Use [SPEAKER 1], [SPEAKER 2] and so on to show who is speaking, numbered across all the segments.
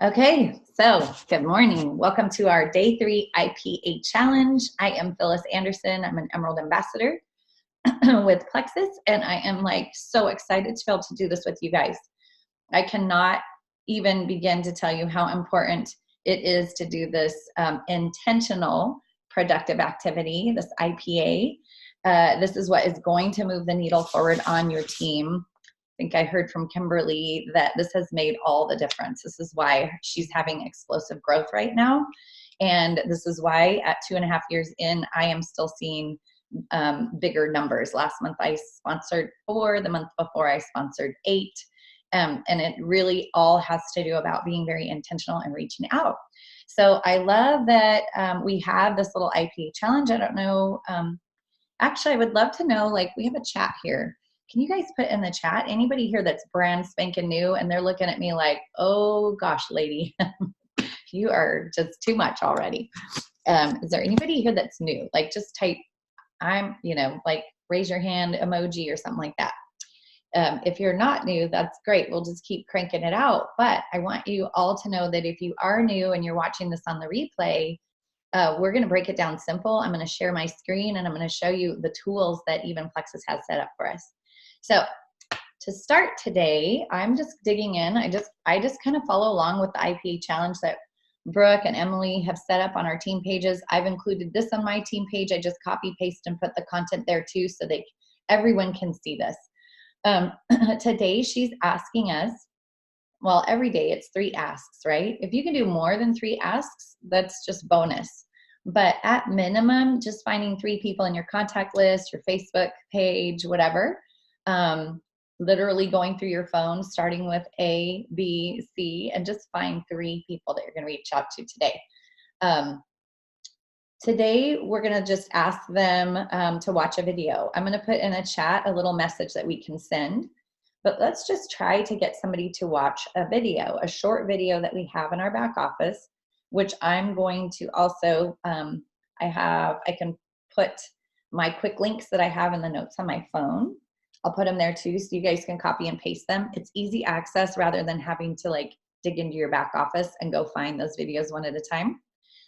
[SPEAKER 1] Okay, so good morning. Welcome to our day 3 IPA challenge. I am Phyllis Anderson. I'm an Emerald Ambassador with Plexus, and I am so excited to be able to do this with you guys. I cannot even begin to tell you how important it is to do this intentional productive activity, this IPA. This is what is going to move the needle forward on your team. I think I heard from Kimberly that this has made all the difference. This is why she's having explosive growth right now. And this is why at 2.5 years in, I am still seeing bigger numbers. Last month I sponsored 4, the month before I sponsored 8. And it really all has to do about being very intentional and reaching out. So I love that we have this little IPA challenge. I don't know. Actually, I would love to know, we have a chat here. Can you guys put in the chat, anybody here that's brand spanking new and they're looking at me like, oh gosh, lady, you are just too much already. Is there anybody here that's new? Just type, raise your hand emoji or something like that. If you're not new, that's great. We'll just keep cranking it out. But I want you all to know that if you are new and you're watching this on the replay, we're going to break it down simple. I'm going to share my screen and I'm going to show you the tools that even Plexus has set up for us. So to start today, I'm just digging in. I just kind of follow along with the IPA challenge that Brooke and Emily have set up on our team pages. I've included this on my team page. I just copy paste and put the content there too so that everyone can see this. Today she's asking us, well, every day it's 3 asks, right? If you can do more than 3 asks, that's just bonus. But at minimum, just finding 3 people in your contact list, your Facebook page, whatever, literally going through your phone, starting with A, B, C, and just find 3 people that you're going to reach out to today. Today, we're going to just ask them to watch a video. I'm going to put in a chat a little message that we can send, but let's just try to get somebody to watch a video, a short video that we have in our back office, which I'm going to also, I can put my quick links that I have in the notes on my phone. I'll put them there too, so you guys can copy and paste them. It's easy access rather than having to dig into your back office and go find those videos one at a time.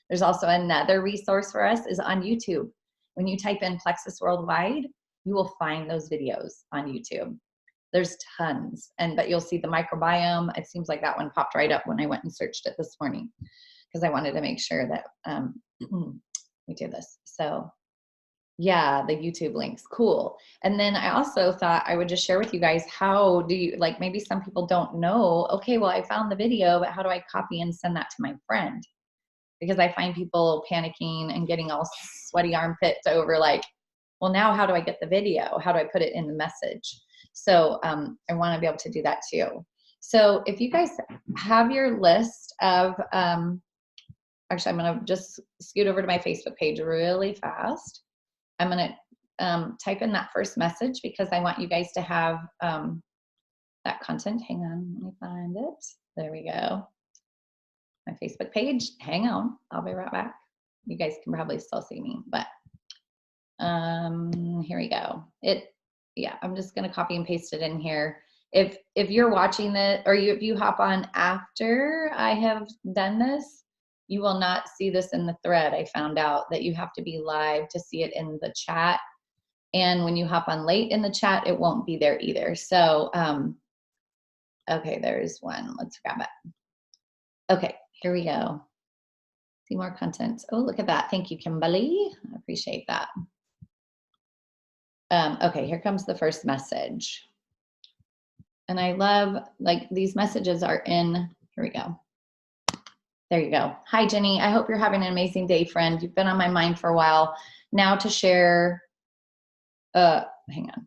[SPEAKER 1] There's also another resource for us is on YouTube. When you type in Plexus Worldwide, you will find those videos on YouTube. There's tons, but you'll see the microbiome. It seems like that one popped right up when I went and searched it this morning because I wanted to make sure that we do this. So yeah, the YouTube links, cool. And then I also thought I would just share with you guys, how do you, maybe some people don't know, okay, well, I found the video, but how do I copy and send that to my friend? Because I find people panicking and getting all sweaty armpits over well, now how do I get the video? How do I put it in the message? So I want to be able to do that too. So if you guys have your list of, actually, I'm going to just scoot over to my Facebook page really fast. I'm going to type in that first message because I want you guys to have that content. Hang on, let me find it. There we go. My Facebook page. Hang on, I'll be right back. You guys can probably still see me, but here we go. Yeah, I'm just going to copy and paste it in here. If you're watching this, or if you hop on after I have done this, you will not see this in the thread. I found out that you have to be live to see it in the chat. And when you hop on late in the chat, it won't be there either. So, okay, there's one. Let's grab it. Okay, here we go. See more content. Oh, look at that. Thank you, Kimberly. I appreciate that. Okay, here comes the first message. And I love, these messages are in, here we go. There you go. Hi, Jenny. I hope you're having an amazing day, friend. You've been on my mind for a while. Now to share, hang on.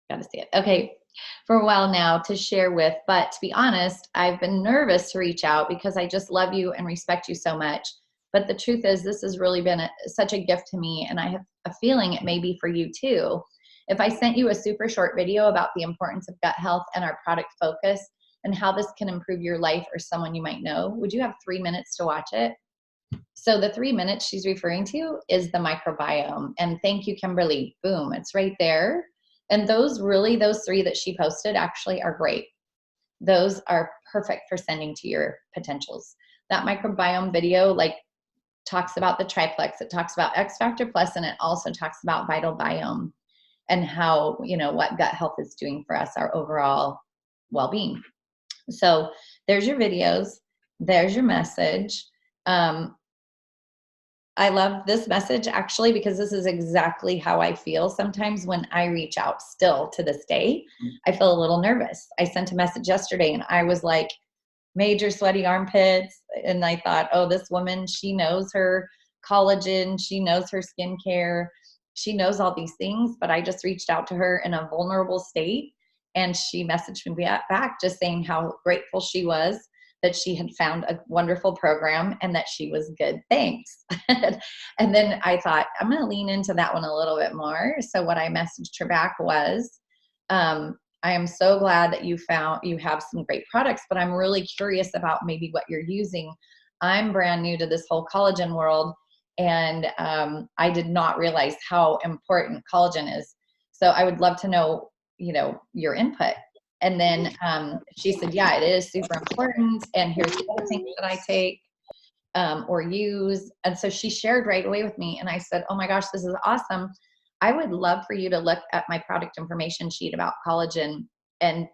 [SPEAKER 1] Gotta see it. Okay. For a while now to share with, but to be honest, I've been nervous to reach out because I just love you and respect you so much. But the truth is, this has really been such a gift to me, and I have a feeling it may be for you too. If I sent you a super short video about the importance of gut health and our product focus and how this can improve your life or someone you might know, would you have 3 minutes to watch it? So the 3 minutes she's referring to is the microbiome. And thank you, Kimberly. Boom, it's right there. And those 3 that she posted actually are great. those are perfect for sending to your potentials. That microbiome video like talks about the triplex, it talks about X Factor Plus, and it also talks about vital biome and how, you know, what gut health is doing for us, our overall well-being. So there's your videos, there's your message. I love this message actually because this is exactly how I feel sometimes when I reach out still to this day. I feel a little nervous. I sent a message yesterday and I was like, major sweaty armpits. And I thought, oh, this woman, she knows her collagen, she knows her skincare, she knows all these things. But I just reached out to her in a vulnerable state. And she messaged me back just saying how grateful she was that she had found a wonderful program and that she was good. Thanks. And then I thought, I'm going to lean into that one a little bit more. So what I messaged her back was, I am so glad that you have some great products, but I'm really curious about maybe what you're using. I'm brand new to this whole collagen world, and I did not realize how important collagen is. So I would love to know, you know, your input. And then she said, yeah, it is super important. And here's the other things that I take or use. And so she shared right away with me. And I said, oh my gosh, this is awesome. I would love for you to look at my product information sheet about collagen and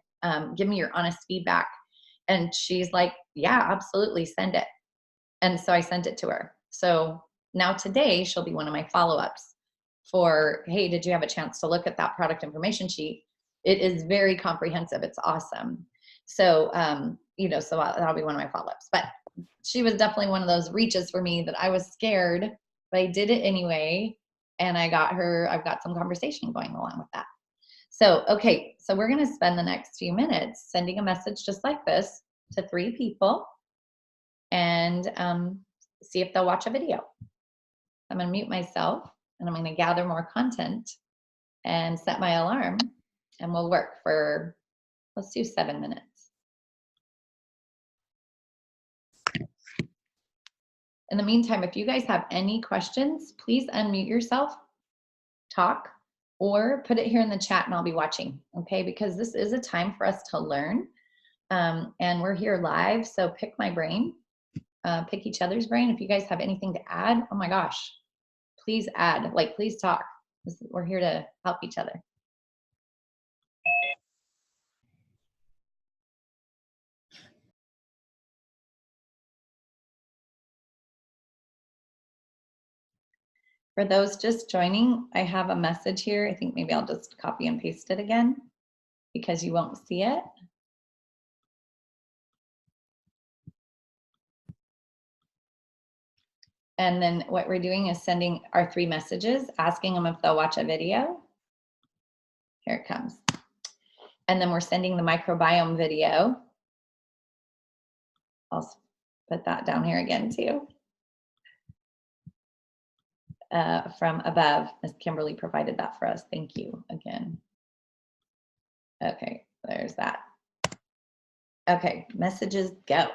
[SPEAKER 1] give me your honest feedback. And she's like, yeah, absolutely, send it. And so I sent it to her. So now today she'll be one of my follow-ups for, hey, did you have a chance to look at that product information sheet? It is very comprehensive. It's awesome. So, you know, so that'll be one of my follow-ups. But she was definitely one of those reaches for me that I was scared, but I did it anyway. And I've got some conversation going along with that. So, okay, so we're going to spend the next few minutes sending a message just like this to 3 people and see if they'll watch a video. I'm going to mute myself and I'm going to gather more content and set my alarm, and we'll work for, let's do 7 minutes. In the meantime, if you guys have any questions, please unmute yourself, talk, or put it here in the chat and I'll be watching, okay? Because this is a time for us to learn, and we're here live, so pick my brain, pick each other's brain. If you guys have anything to add, oh my gosh, please add, like please talk. We're here to help each other. For those just joining, I have a message here. I think maybe I'll just copy and paste it again because you won't see it. And then what we're doing is sending our 3 messages, asking them if they'll watch a video. Here it comes. And then we're sending the microbiome video. I'll put that down here again too. From above, Ms. Kimberly provided that for us. Thank you again. Okay, there's that. Okay, messages go.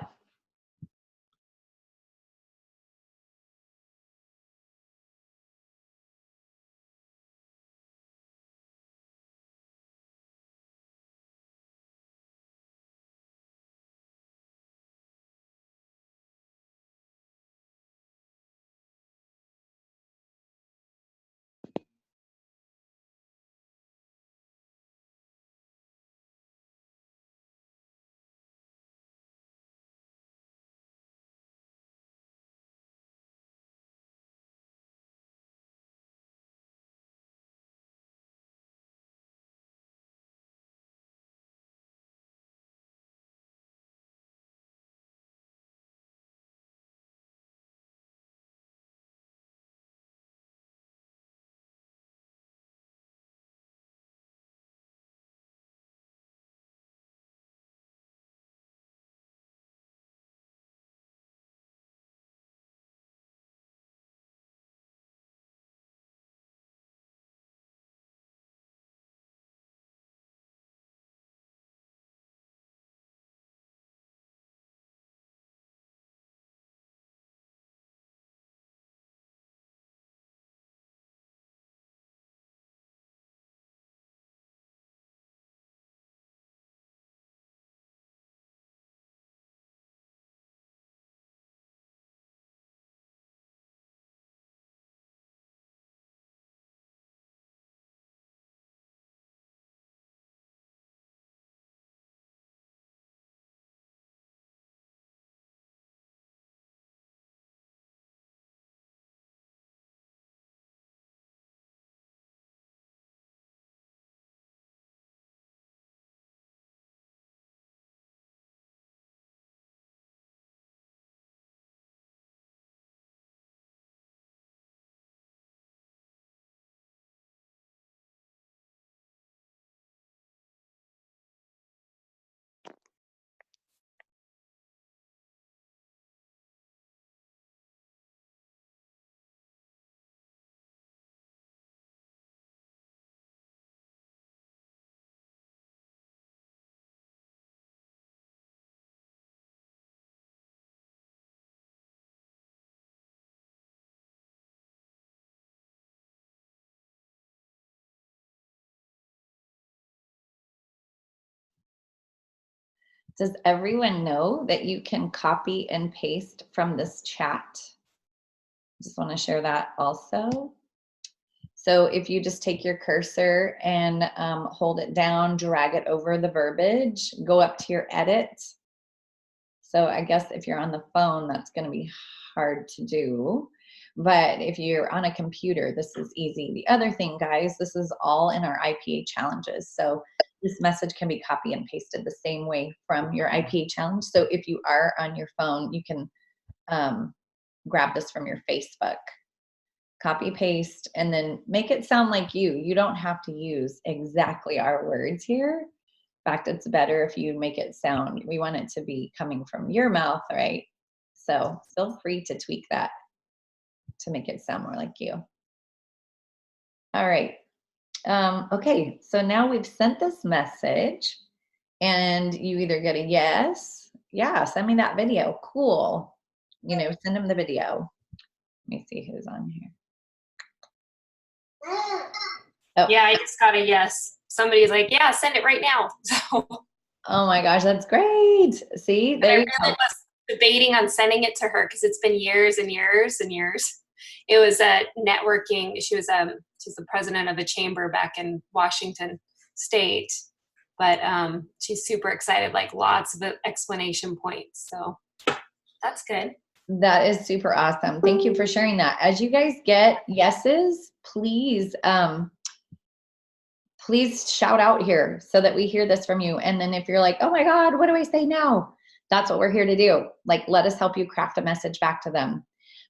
[SPEAKER 1] Does everyone know that you can copy and paste from this chat? Just want to share that also. So if you just take your cursor and hold it down, drag it over the verbiage, go up to your edit. So I guess if you're on the phone, that's going to be hard to do. But if you're on a computer, this is easy. The other thing, guys, this is all in our IPA challenges. So this message can be copy and pasted the same way from your IPA challenge. So if you are on your phone, you can grab this from your Facebook, copy paste, and then make it sound like you. You don't have to use exactly our words here. In fact, it's better if you make it sound, we want it to be coming from your mouth, right? So feel free to tweak that to make it sound more like you. All right. Okay, so now we've sent this message and you either get a yes, yeah, send me that video, cool. You know, send them the video. Let me see who's on here.
[SPEAKER 2] Oh. Yeah, I just got a yes. Somebody's like, yeah, send it right now. So.
[SPEAKER 1] Oh my gosh, that's great. See, there you go.
[SPEAKER 2] I was debating on sending it to her because it's been years and years and years. It was networking. She's the president of a chamber back in Washington State, but she's super excited, like lots of explanation points. So that's good.
[SPEAKER 1] That is super awesome. Thank you for sharing that. As you guys get yeses, please, please shout out here so that we hear this from you. And then if you're like, oh my God, what do I say now? That's what we're here to do. Like, let us help you craft a message back to them.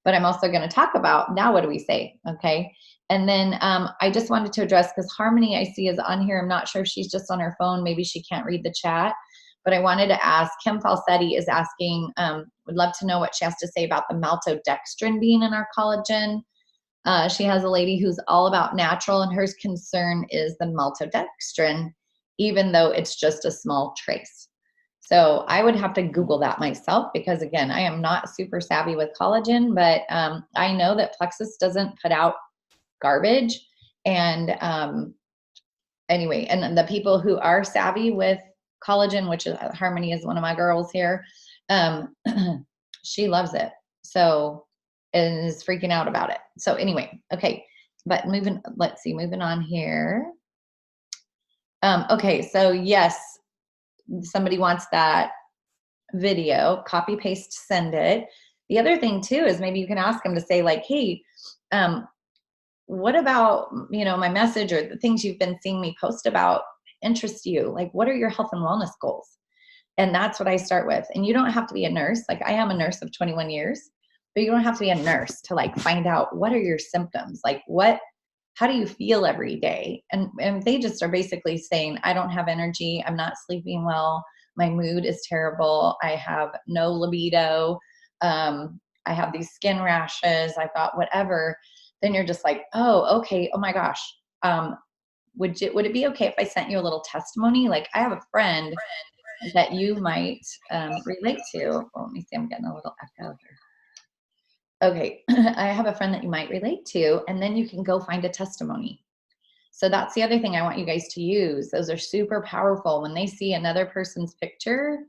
[SPEAKER 1] But I'm also going to talk about now, what do we say? Okay. And then I just wanted to address, because Harmony I see is on here. I'm not sure if she's just on her phone. Maybe she can't read the chat. But I wanted to ask, Kim Falsetti is asking, would love to know what she has to say about the maltodextrin being in our collagen. She has a lady who's all about natural, and her concern is the maltodextrin, even though it's just a small trace. So I would have to Google that myself, because again, I am not super savvy with collagen, but I know that Plexus doesn't put out garbage. And anyway, and the people who are savvy with collagen, which is Harmony is one of my girls here, she loves it. So, and is freaking out about it. So anyway, okay, but let's see, moving on here. Okay, so yes, somebody wants that video, copy, paste, send it. The other thing too is maybe you can ask them to say like, hey, what about, you know, my message or the things you've been seeing me post about interest you? Like, what are your health and wellness goals? And that's what I start with. And you don't have to be a nurse. Like, I am a nurse of 21 years, but you don't have to be a nurse to like find out what are your symptoms? Like how do you feel every day? And they just are basically saying, I don't have energy. I'm not sleeping well. My mood is terrible. I have no libido. I have these skin rashes. I've got whatever. Then you're just like, oh, okay. Oh my gosh. Would it be okay if I sent you a little testimony? Like, I have a friend that you might relate to. Oh, let me see. I'm getting a little echo here. Okay, I have a friend that you might relate to, and then you can go find a testimony. So that's the other thing I want you guys to use. Those are super powerful when they see another person's picture,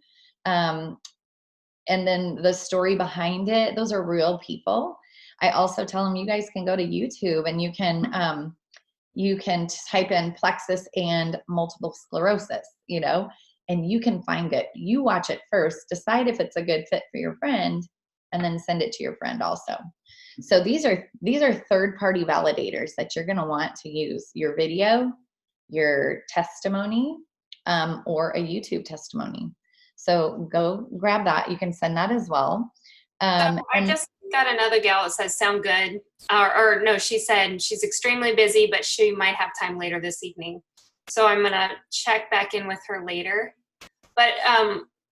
[SPEAKER 1] and then the story behind it. Those are real people. I also tell them you guys can go to YouTube and you can type in plexus and multiple sclerosis, you know, and you can find it. You watch it first, decide if it's a good fit for your friend, and then send it to your friend also. So these are third-party validators that you're going to want to use: your video, your testimony, or a YouTube testimony. So go grab that. You can send that as well.
[SPEAKER 2] I just got another gal that says, sound good. Or no, she said she's extremely busy, but she might have time later this evening. So I'm going to check back in with her later. But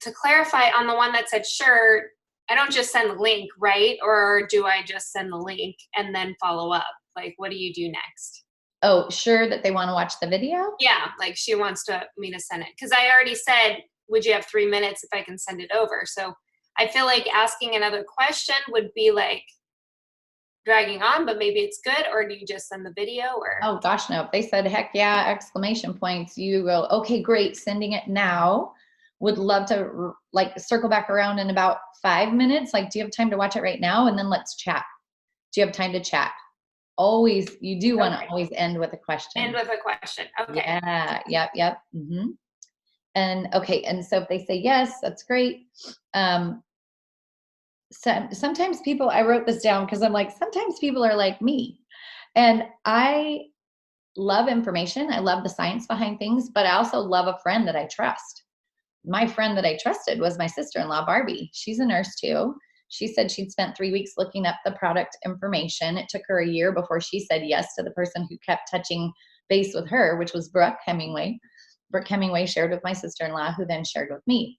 [SPEAKER 2] to clarify on the one that said, sure, I don't just send the link, right? Or do I just send the link and then follow up? Like, what do you do next?
[SPEAKER 1] Oh, sure, that they want to watch the video?
[SPEAKER 2] Yeah, like she wants me to send it. Because I already said, would you have 3 minutes if I can send it over? So I feel like asking another question would be like dragging on, but maybe it's good. Or do you just send the video? Or
[SPEAKER 1] oh gosh, no. If they said heck yeah, exclamation points, you go, okay, great, sending it now. Would love to like circle back around in about 5 minutes. Like, do you have time to watch it right now? And then let's chat. Do you have time to chat? Always, you do want to always end with a question.
[SPEAKER 2] End with a question. Okay.
[SPEAKER 1] Yeah. Yep. And okay. And so if they say yes, that's great. So sometimes people, I wrote this down because I'm like, sometimes people are like me. And I love information. I love the science behind things, but I also love a friend that I trust. My friend that I trusted was my sister-in-law, Barbie. She's a nurse too. She said she'd spent 3 weeks looking up the product information. It took her a year before she said yes to the person who kept touching base with her, which was Brooke Hemingway. Brooke Hemingway shared with my sister-in-law, who then shared with me.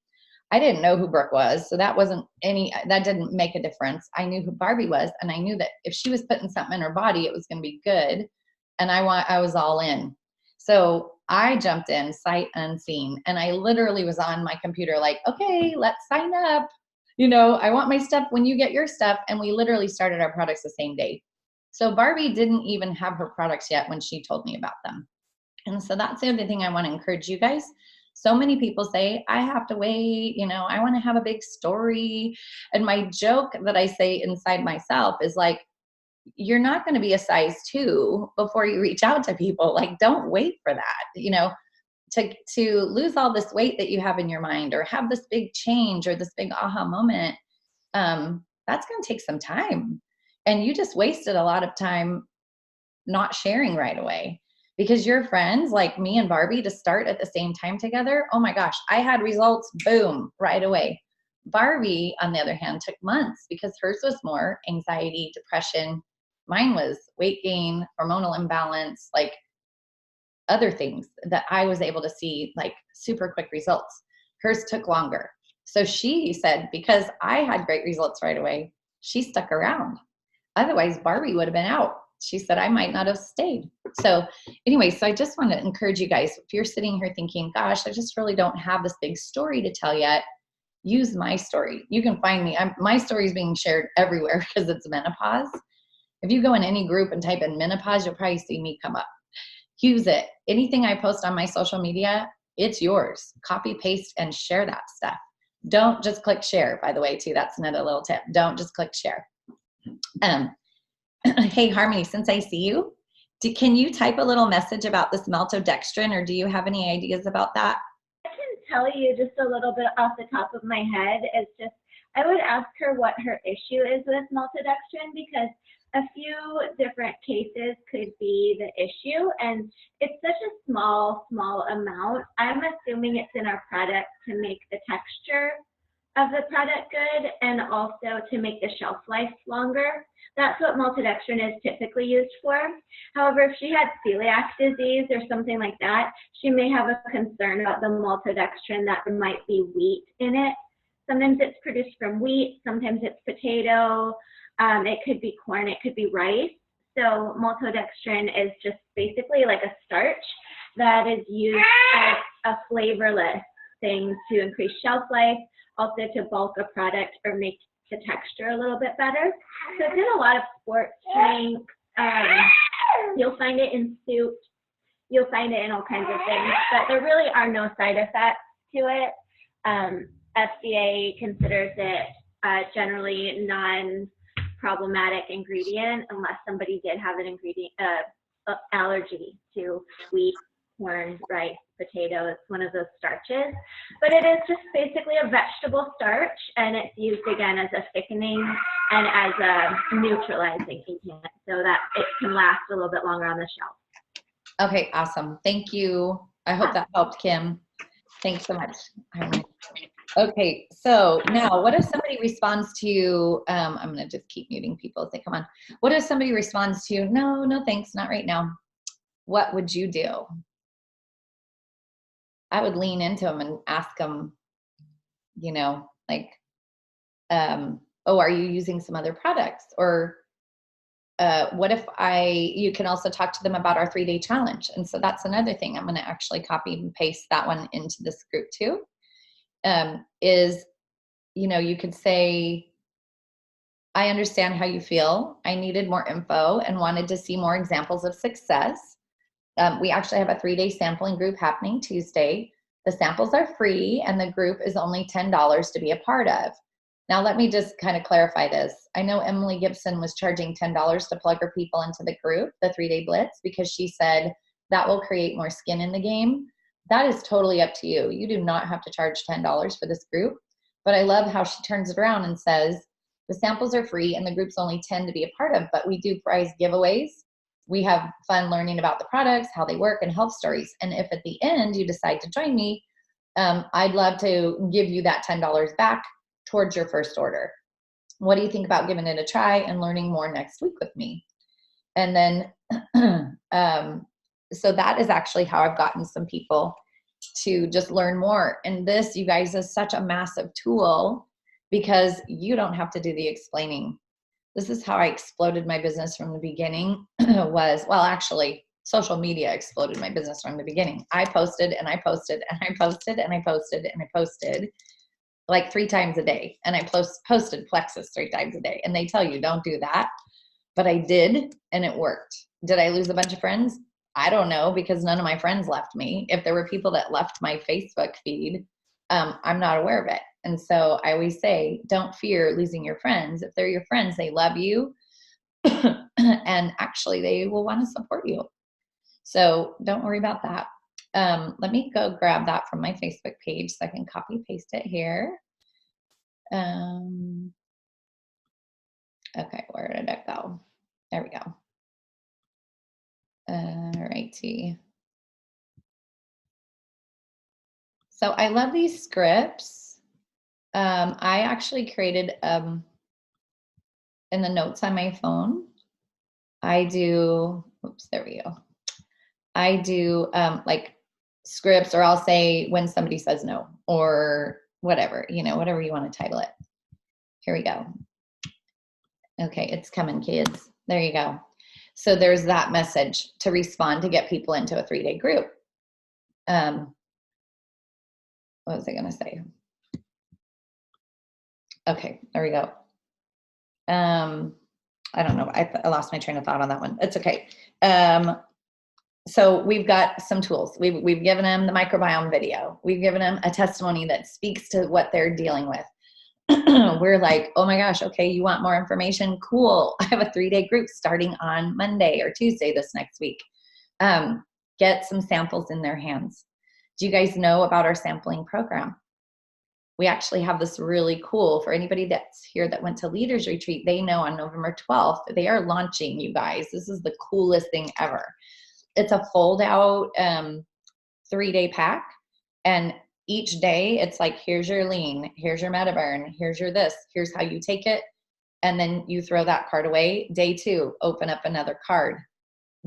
[SPEAKER 1] I didn't know who Brooke was, so that didn't make a difference. I knew who Barbie was, and I knew that if she was putting something in her body, it was going to be good, and I was all in. So I jumped in sight unseen, and I literally was on my computer like, okay, let's sign up. I want my stuff when you get your stuff, and we literally started our products the same day. So Barbie didn't even have her products yet when she told me about them. And so that's the other thing I want to encourage you guys. So many people say, I have to wait, I want to have a big story. And my joke that I say inside myself is like, you're not going to be a size 2 before you reach out to people. Like, don't wait for that, to lose all this weight that you have in your mind, or have this big change or this big aha moment. That's going to take some time. And you just wasted a lot of time not sharing right away. Because your friends like me and Barbie to start at the same time together, oh my gosh, I had results, boom, right away. Barbie, on the other hand, took months because hers was more anxiety, depression. Mine was weight gain, hormonal imbalance, like other things that I was able to see like super quick results. Hers took longer. So she said, because I had great results right away, she stuck around. Otherwise, Barbie would have been out. She said, I might not have stayed. So anyway, so I just want to encourage you guys, if you're sitting here thinking, gosh, I just really don't have this big story to tell yet, use my story. You can find me. My story is being shared everywhere because it's menopause. If you go in any group and type in menopause, you'll probably see me come up. Use it. Anything I post on my social media, it's yours. Copy, paste, and share that stuff. Don't just click share, by the way, too. That's another little tip. Don't just click share. Hey, Harmony, since I see you, can you type a little message about this maltodextrin, or do you have any ideas about that?
[SPEAKER 3] I can tell you just a little bit off the top of my head. It's just, I would ask her what her issue is with maltodextrin, because a few different cases could be the issue, and it's such a small amount. I'm assuming it's in our product to make the texture of the product good, and also to make the shelf life longer. That's what maltodextrin is typically used for. However, if she had celiac disease or something like that, she may have a concern about the maltodextrin that there might be wheat in it. Sometimes it's produced from wheat, sometimes it's potato, it could be corn, it could be rice. So maltodextrin is just basically like a starch that is used as a flavorless thing to increase shelf life, also to bulk a product or make the texture a little bit better. So it's in a lot of sports drinks. You'll find it in soup. You'll find it in all kinds of things, but there really are no side effects to it. FDA considers it generally non-problematic ingredient unless somebody did have an allergy to wheat, corn, rice, potato. It's one of those starches, but it is just basically a vegetable starch, and it's used again as a thickening and as a neutralizing agent so that it can last a little bit longer on the shelf.
[SPEAKER 1] Okay, awesome. Thank you. I hope that helped, Kim. Thanks so much. Okay, so now what if somebody responds to, I'm going to just keep muting people as they come on. What if somebody responds to, no thanks, not right now. What would you do? I would lean into them and ask them, like, oh, are you using some other products? Or what if you can also talk to them about our 3-day challenge. And so that's another thing. I'm going to actually copy and paste that one into this group too. You could say, I understand how you feel. I needed more info and wanted to see more examples of success. We actually have a 3-day sampling group happening Tuesday. The samples are free and the group is only $10 to be a part of. Now, let me just kind of clarify this. I know Emily Gibson was charging $10 to plug her people into the group, the 3-day blitz, because she said that will create more skin in the game. That is totally up to you. You do not have to charge $10 for this group. But I love how she turns it around and says, the samples are free and the group's only 10 to be a part of, but we do prize giveaways. We have fun learning about the products, how they work, and health stories. And if at the end you decide to join me, I'd love to give you that $10 back towards your first order. What do you think about giving it a try and learning more next week with me? And then, so that is actually how I've gotten some people to just learn more. And this, you guys, is such a massive tool because you don't have to do the explaining. This is how I exploded my business from the beginning actually, social media exploded my business from the beginning. I posted and I posted and I posted and I posted and I posted like 3 times a day. And I posted Plexus 3 times a day. And they tell you, don't do that. But I did, and it worked. Did I lose a bunch of friends? I don't know, because none of my friends left me. If there were people that left my Facebook feed, I'm not aware of it. And so I always say, don't fear losing your friends. If they're your friends, they love you. And actually, they will want to support you. So don't worry about that. Let me go grab that from my Facebook page so I can copy paste it here. Okay, where did it go? There we go. All righty. So I love these scripts. I actually created in the notes on my phone. I do, oops, there we go. I do like scripts, or I'll say when somebody says no, or whatever, whatever you want to title it. Here we go. Okay, it's coming, kids. There you go. So there's that message to respond to get people into a 3-day group. What was I going to say? Okay, there we go. I don't know. I lost my train of thought on that one. It's okay. So we've got some tools. We've given them the microbiome video. We've given them a testimony that speaks to what they're dealing with. We're like, oh my gosh, okay, you want more information? Cool. I have a 3-day group starting on Monday or Tuesday this next week. Get some samples in their hands. Do you guys know about our sampling program? We actually have this really cool, for anybody that's here that went to Leaders Retreat, they know on November 12th, they are launching, you guys. This is the coolest thing ever. It's a fold out 3-day pack. And each day it's like, here's your lean, here's your metaburn, here's your this, here's how you take it. And then you throw that card away. Day 2, open up another card.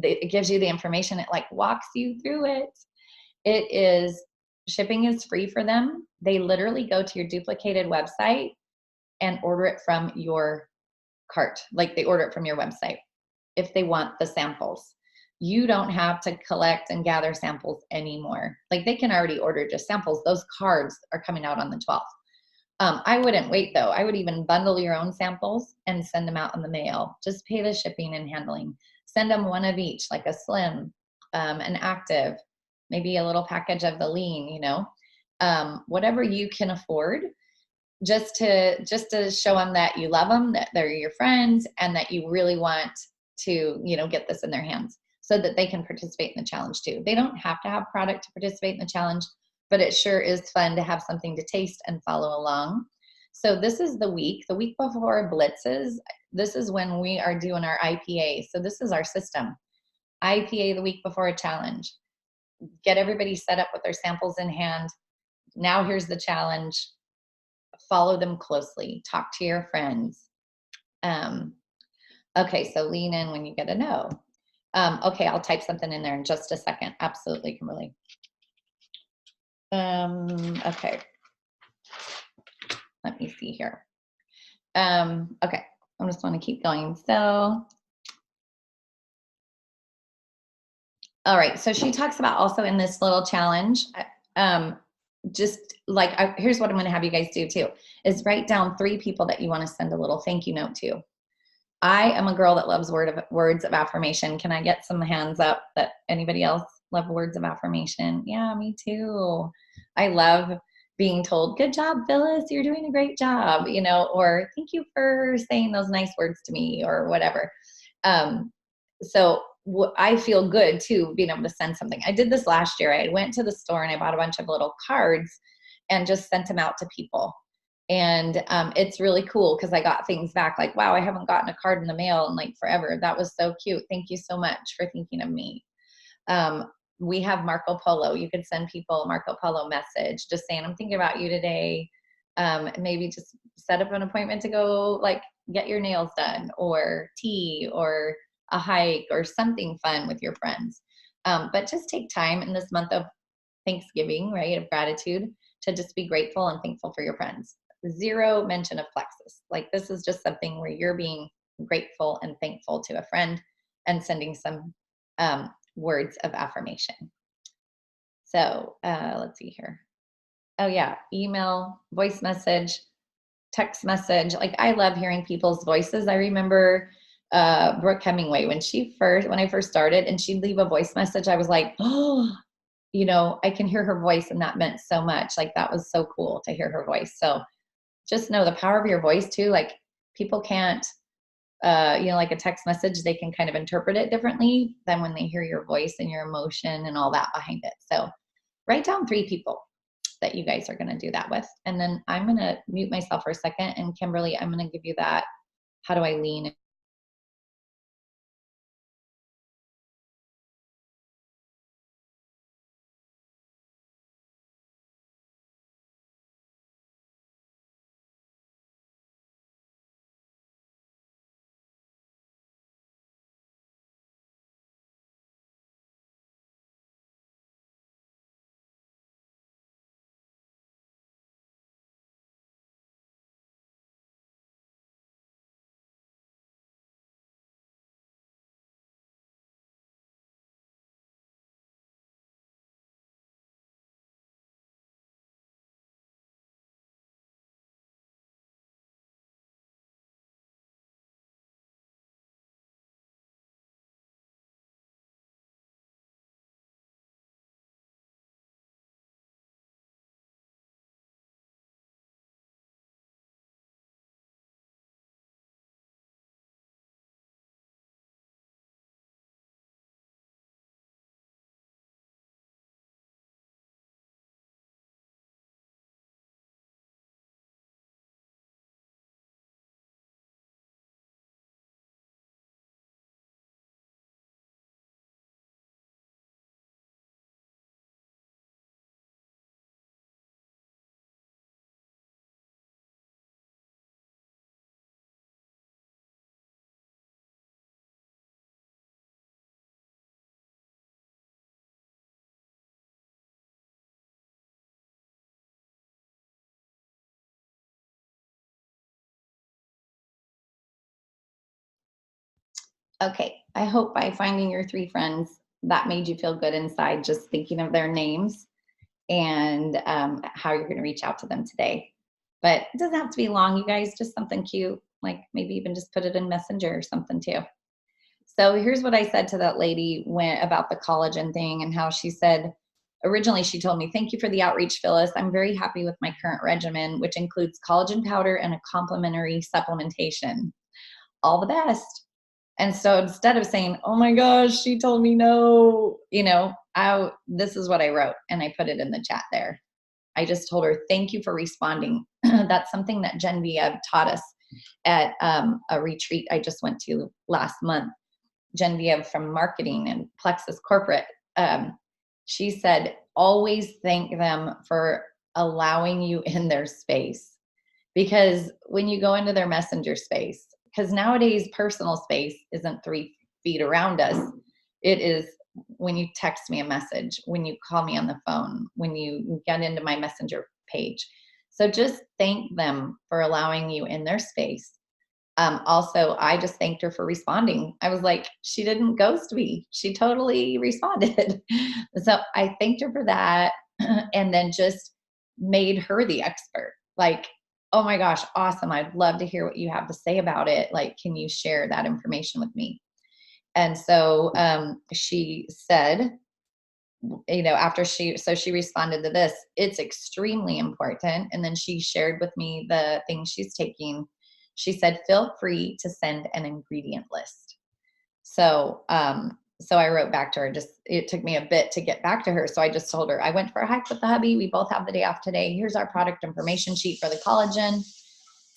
[SPEAKER 1] It gives you the information. It like walks you through it. It is, shipping is free for them. They literally go to your duplicated website and order it from your cart. Like they order it from your website if they want the samples. You don't have to collect and gather samples anymore. Like they can already order just samples. Those cards are coming out on the 12th. I wouldn't wait though. I would even bundle your own samples and send them out in the mail. Just pay the shipping and handling. Send them one of each, like a slim, an active, maybe a little package of the lean, whatever you can afford, just to show them that you love them, that they're your friends, and that you really want to, get this in their hands so that they can participate in the challenge too. They don't have to have product to participate in the challenge, but it sure is fun to have something to taste and follow along. So this is the week before blitzes. This is when we are doing our IPA. So this is our system. IPA the week before a challenge. Get everybody set up with their samples in hand. Now here's the challenge. Follow them closely. Talk to your friends. Okay, so lean in when you get a no. Okay, I'll type something in there in just a second. Absolutely, Kimberly. Okay. Let me see here. Okay, I just want to keep going. So, all right, so she talks about also in this little challenge, just like, here's what I'm going to have you guys do too, is write down 3 people that you want to send a little thank you note to. I am a girl that loves words of affirmation. Can I get some hands up that anybody else love words of affirmation? Yeah, me too. I love being told, good job, Phyllis, you're doing a great job, or thank you for saying those nice words to me or whatever. So I feel good too, being able to send something. I did this last year. I went to the store and I bought a bunch of little cards and just sent them out to people. And it's really cool because I got things back like, wow, I haven't gotten a card in the mail in like forever. That was so cute. Thank you so much for thinking of me. We have Marco Polo. You could send people a Marco Polo message just saying, I'm thinking about you today. Maybe just set up an appointment to go like get your nails done or tea or a hike or something fun with your friends. But just take time in this month of Thanksgiving, right, of gratitude, to just be grateful and thankful for your friends. Zero mention of plexus. Like this is just something where you're being grateful and thankful to a friend and sending some words of affirmation. So let's see here. Oh yeah, email, voice message, text message. Like I love hearing people's voices. I remember Brooke Hemingway when I first started and she'd leave a voice message, I was like, oh, I can hear her voice and that meant so much. Like that was so cool to hear her voice. So just know the power of your voice too. Like people can't, like a text message, they can kind of interpret it differently than when they hear your voice and your emotion and all that behind it. So write down 3 people that you guys are going to do that with. And then I'm going to mute myself for a second. And Kimberly, I'm going to give you that. How do I lean? Okay, I hope by finding your 3 friends that made you feel good inside just thinking of their names and how you're going to reach out to them today. But it doesn't have to be long, you guys, just something cute, like maybe even just put it in Messenger or something too. So here's what I said to that lady about the collagen thing and how she said, originally she told me, thank you for the outreach, Phyllis. I'm very happy with my current regimen, which includes collagen powder and a complementary supplementation. All the best. And so instead of saying, oh my gosh, she told me no, this is what I wrote and I put it in the chat there. I just told her, thank you for responding. That's something that Genevieve taught us at a retreat I just went to last month. Genevieve from marketing and Plexus Corporate. She said, always thank them for allowing you in their space. Because when you go into their messenger space, because nowadays personal space isn't 3 feet around us. It is when you text me a message, when you call me on the phone, when you get into my messenger page. So just thank them for allowing you in their space. Also, I just thanked her for responding. I was like, she didn't ghost me. She totally responded. So I thanked her for that and then just made her the expert. Like, oh my gosh, awesome. I'd love to hear what you have to say about it. Like, can you share that information with me? And so she said, after she responded to this, it's extremely important. And then she shared with me the things she's taking. She said, feel free to send an ingredient list. So, so I wrote back to her, it took me a bit to get back to her. So I just told her, I went for a hike with the hubby. We both have the day off today. Here's our product information sheet for the collagen.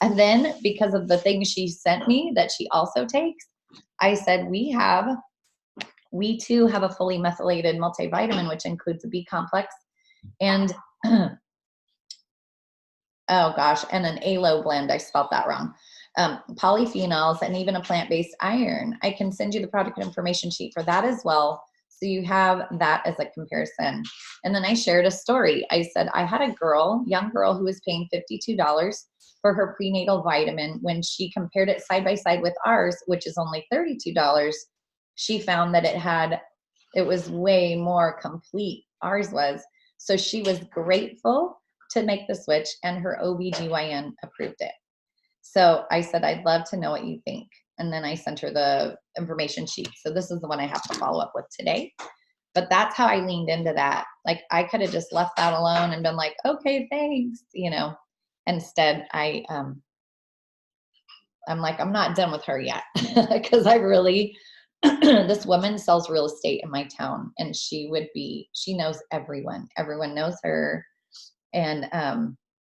[SPEAKER 1] And then because of the things she sent me that she also takes, I said, we too have a fully methylated multivitamin, which includes a B complex and, oh gosh, and an ALO blend. I spelled that wrong. Polyphenols and even a plant-based iron. I can send you the product information sheet for that as well. So you have that as a comparison. And then I shared a story. I said, I had a young girl who was paying $52 for her prenatal vitamin. When she compared it side by side with ours, which is only $32, she found that it was way more complete. Ours was. So she was grateful to make the switch, and her OBGYN approved it. So I said, I'd love to know what you think. And then I sent her the information sheet. So this is the one I have to follow up with today. But that's how I leaned into that. Like, I could have just left that alone and been like, okay, thanks, Instead, I'm like, I'm not done with her yet. Because I really, this woman sells real estate in my town, and she knows everyone. Everyone knows her. And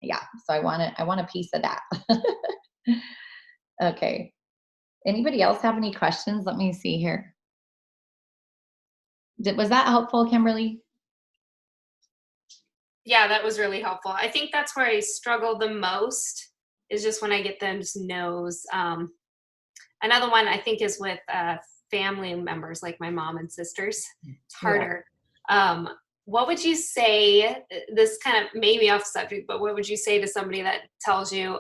[SPEAKER 1] yeah, so I want a piece of that. Okay. Anybody else have any questions? Let me see here. Was that helpful, Kimberly?
[SPEAKER 2] Yeah, that was really helpful. I think that's where I struggle the most, is just when I get those no's. Another one I think is with family members, like my mom and sisters. It's harder. Yeah. What would you say, this kind of maybe off subject, but what would you say to somebody that tells you,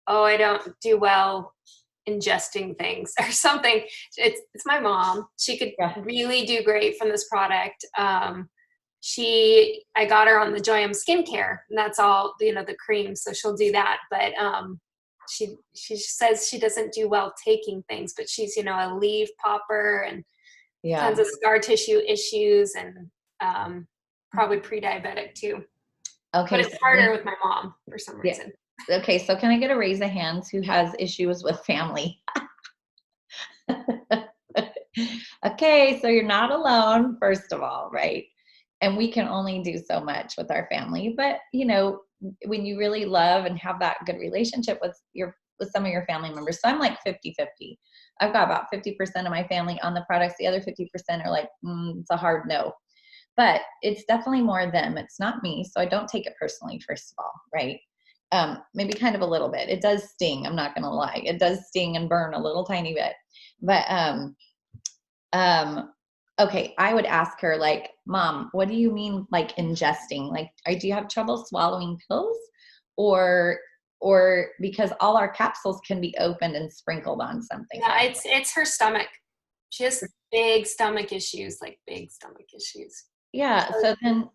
[SPEAKER 2] oh, I don't do well ingesting things or something? It's my mom. She could really do great from this product. I got her on the Joyum skincare, and that's all, the cream. So she'll do that. But she says she doesn't do well taking things, but she's, a leaf popper and tons of scar tissue issues, and probably pre-diabetic too. Okay. But it's harder with my mom for some reason.
[SPEAKER 1] Okay. So can I get a raise of hands who has issues with family? Okay. So you're not alone, first of all, right? And we can only do so much with our family, but when you really love and have that good relationship with some of your family members. So I'm like 50-50. I've got about 50% of my family on the products. The other 50% are like, it's a hard no. But it's definitely more them. It's not me. So I don't take it personally, first of all, right? Maybe kind of a little bit. It does sting. I'm not going to lie. It does sting and burn a little tiny bit. But okay, I would ask her, like, Mom, what do you mean, like, ingesting? Like, do you have trouble swallowing pills? Or because all our capsules can be opened and sprinkled on something.
[SPEAKER 2] Yeah, it's her stomach. She has big stomach issues, like big stomach issues.
[SPEAKER 1] Yeah. So then,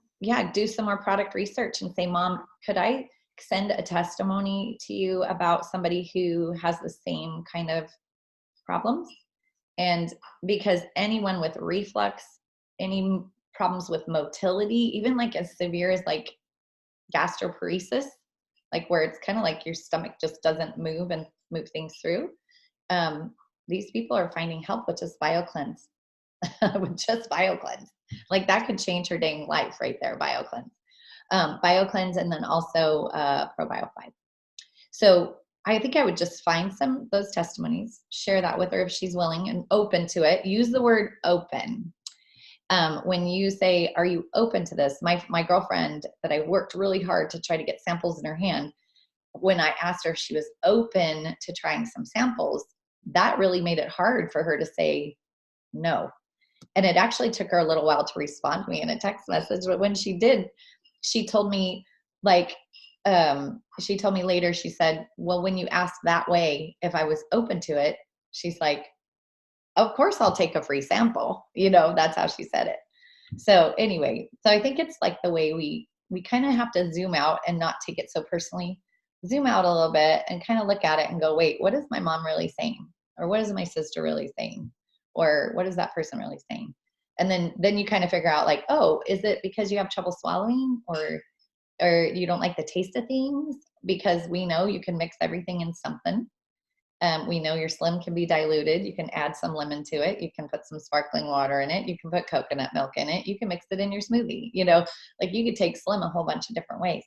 [SPEAKER 1] do some more product research and say, Mom, could I send a testimony to you about somebody who has the same kind of problems? And because anyone with reflux, any problems with motility, even like as severe as like gastroparesis, like where it's kind of like your stomach just doesn't move and move things through. These people are finding help with just BioCleanse. With just BioCleanse. Like that could change her dang life right there, BioCleanse. BioCleanse, and then also ProBio 5. So I think I would just find those testimonies, share that with her if she's willing and open to it. Use the word open. When you say, are you open to this? My girlfriend that I worked really hard to try to get samples in her hand, when I asked her if she was open to trying some samples, that really made it hard for her to say no. And it actually took her a little while to respond to me in a text message. But when she did, she told me later, she said, well, when you asked that way, if I was open to it, she's like, of course I'll take a free sample. That's how she said it. So anyway, so I think it's like the way we kind of have to zoom out and not take it so personally. Zoom out a little bit and kind of look at it and go, wait, what is my mom really saying? Or what is my sister really saying? Or what is that person really saying? And then you kind of figure out like, oh, is it because you have trouble swallowing, or you don't like the taste of things? Because we know you can mix everything in something. We know your Slim can be diluted. You can add some lemon to it. You can put some sparkling water in it. You can put coconut milk in it. You can mix it in your smoothie. You know, like you could take Slim a whole bunch of different ways.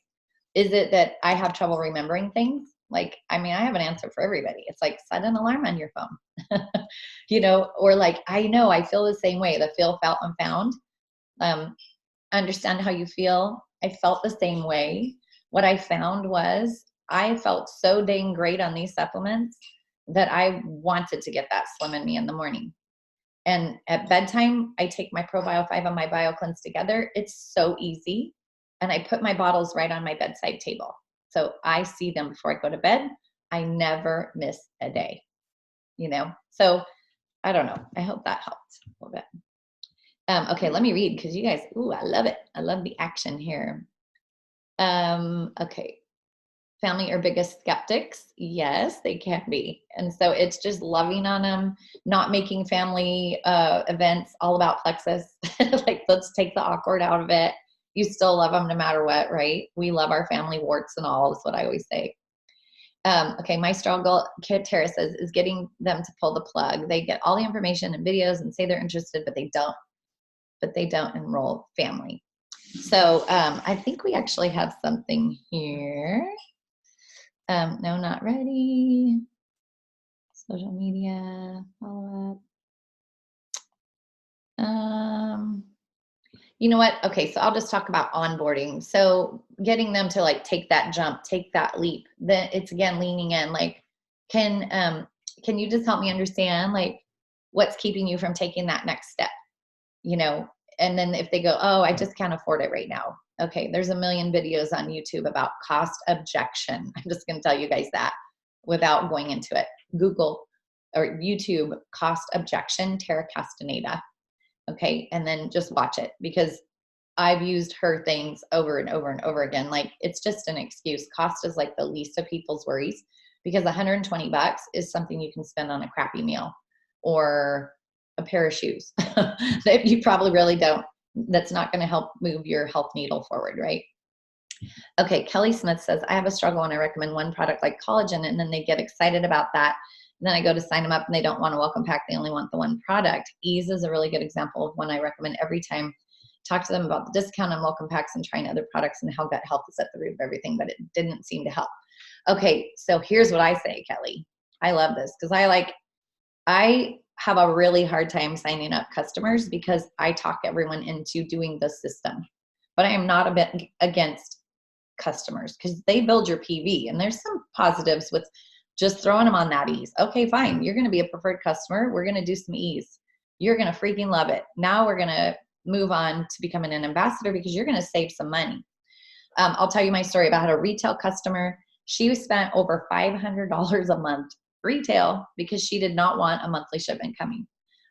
[SPEAKER 1] Is it that I have trouble remembering things? Like, I mean, I have an answer for everybody. It's like, set an alarm on your phone, you know, or like, I know I feel the same way, the feel, felt, and found. Understand how you feel. I felt the same way. What I found was I felt so dang great on these supplements that I wanted to get that Slim in me in the morning. And at bedtime, I take my ProBio 5 and my BioCleanse together. It's so easy. And I put my bottles right on my bedside table. So I see them before I go to bed. I never miss a day, you know? So I don't know. I hope that helped a little bit. Okay, let me read because you guys, ooh, I love it. I love the action here. Okay. Family are biggest skeptics. Yes, they can be. And so it's just loving on them, not making family events all about plexus. Like, let's take the awkward out of it. You still love them no matter what, right? We love our family, warts and all, is what I always say. Okay, my struggle, Tara says, is getting them to pull the plug. They get all the information and videos and say they're interested, but they don't enroll family. So I think we actually have something here. No, not ready. Social media, follow up. You know what? Okay, so I'll just talk about onboarding. So getting them to like take that jump, take that leap. Then it's again leaning in. Like, can you just help me understand like what's keeping you from taking that next step? You know, and then if they go, oh, I just can't afford it right now. Okay, there's a million videos on YouTube about cost objection. I'm just going to tell you guys that without going into it. Google or YouTube cost objection, Tara Castaneda. Okay, and then just watch it because I've used her things over and over and over again. Like, it's just an excuse. Cost is like the least of people's worries because $120 is something you can spend on a crappy meal or a pair of shoes that you probably really don't. That's not going to help move your health needle forward, right? Okay, Kelly Smith says, I have a struggle when I recommend one product like collagen and then they get excited about that. And then I go to sign them up and they don't want a welcome pack. They only want the one product. Ease is a really good example of one I recommend every time. Talk to them about the discount on welcome packs and trying other products and how gut health is at the root of everything, but it didn't seem to help. Okay, so here's what I say, Kelly. I love this because I have a really hard time signing up customers because I talk everyone into doing the system. But I am not a bit against customers because they build your PV, and there's some positives with just throwing them on that ease. Okay, fine. You're going to be a preferred customer. We're going to do some ease. You're going to freaking love it. Now we're going to move on to becoming an ambassador because you're going to save some money. I'll tell you my story about a retail customer. She spent over $500 a month retail because she did not want a monthly shipment coming.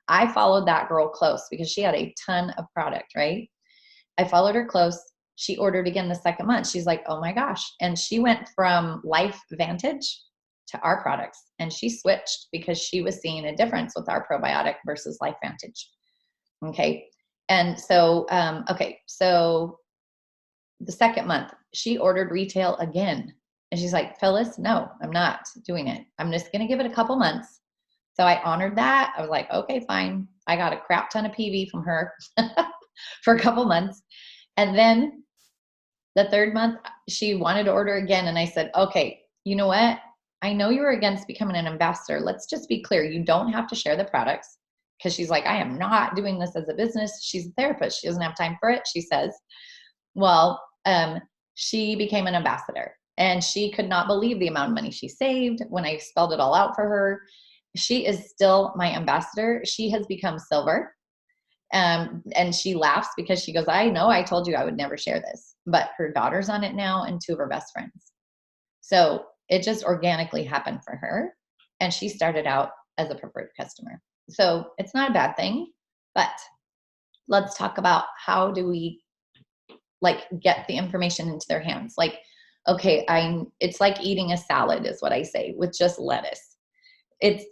[SPEAKER 1] I followed that girl close because she had a ton of product, right? I followed her close. She ordered again the second month. She's like, oh my gosh. And she went from Life Vantage to our products. And she switched because she was seeing a difference with our probiotic versus Life Vantage. Okay. And so, so the second month she ordered retail again. And she's like, Phyllis, no, I'm not doing it. I'm just going to give it a couple months. So I honored that. I was like, okay, fine. I got a crap ton of PV from her for a couple months. And then the third month she wanted to order again. And I said, okay, you know what? I know you were against becoming an ambassador. Let's just be clear. You don't have to share the products because she's like, I am not doing this as a business. She's a therapist. She doesn't have time for it. She says, well, she became an ambassador and she could not believe the amount of money she saved when I spelled it all out for her. She is still my ambassador. She has become silver. And she laughs because she goes, I know I told you I would never share this, but her daughter's on it now and two of her best friends. So it just organically happened for her. And she started out as a preferred customer. So it's not a bad thing, but let's talk about how do we like get the information into their hands. Like, okay, it's like eating a salad is what I say with just lettuce. It's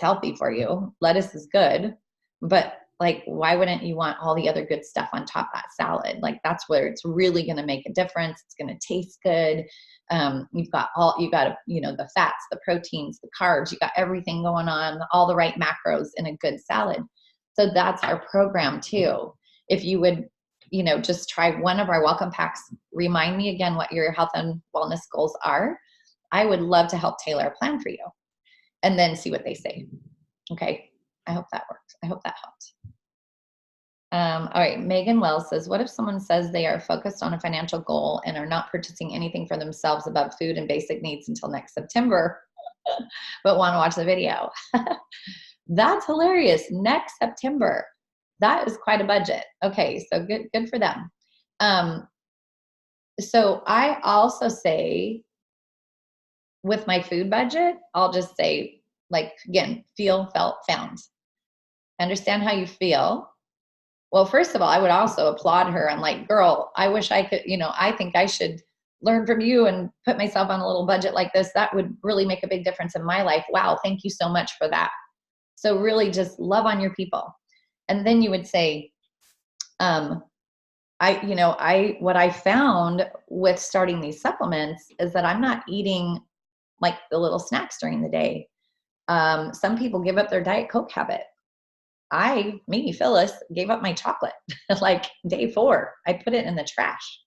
[SPEAKER 1] healthy for you. Lettuce is good, but like, why wouldn't you want all the other good stuff on top of that salad? Like, that's where it's really going to make a difference. It's going to taste good. You got, the fats, the proteins, the carbs, you got everything going on, all the right macros in a good salad. So that's our program too. If you would, just try one of our welcome packs, remind me again what your health and wellness goals are. I would love to help tailor a plan for you and then see what they say. Okay. I hope that works. I hope that helped. All right. Megan Wells says, what if someone says they are focused on a financial goal and are not purchasing anything for themselves above food and basic needs until next September, but want to watch the video? That's hilarious. Next September. That is quite a budget. Okay. So good for them. So I also say with my food budget, I'll just say, like, again, feel, felt, found. Understand how you feel. Well, first of all, I would also applaud her. I'm like, girl, I wish I could, I think I should learn from you and put myself on a little budget like this. That would really make a big difference in my life. Wow. Thank you so much for that. So really just love on your people. And then you would say, what I found with starting these supplements is that I'm not eating like the little snacks during the day. Some people give up their Diet Coke habit. Phyllis, gave up my chocolate like day 4. I put it in the trash.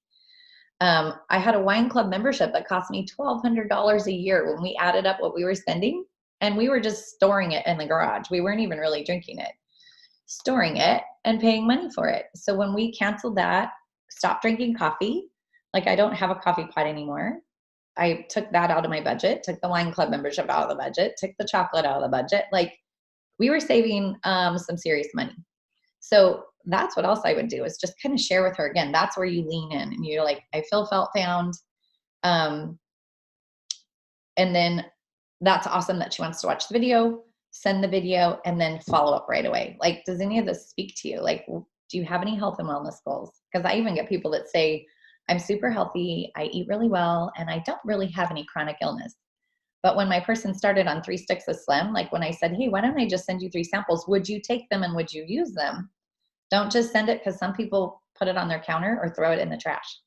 [SPEAKER 1] I had a wine club membership that cost me $1,200 a year when we added up what we were spending, and we were just storing it in the garage. We weren't even really drinking it, storing it and paying money for it. So when we canceled that, stopped drinking coffee, like I don't have a coffee pot anymore. I took that out of my budget, took the wine club membership out of the budget, took the chocolate out of the budget. Like, we were saving some serious money. So that's what else I would do, is just kind of share with her. Again, that's where you lean in and you're like, I feel, felt, found. And then that's awesome that she wants to watch the video, send the video, and then follow up right away. Like, does any of this speak to you? Like, do you have any health and wellness goals? Because I even get people that say, I'm super healthy, I eat really well, and I don't really have any chronic illness. But when my person started on 3 sticks of Slim, like when I said, hey, why don't I just send you 3 samples? Would you take them and would you use them? Don't just send it, because some people put it on their counter or throw it in the trash.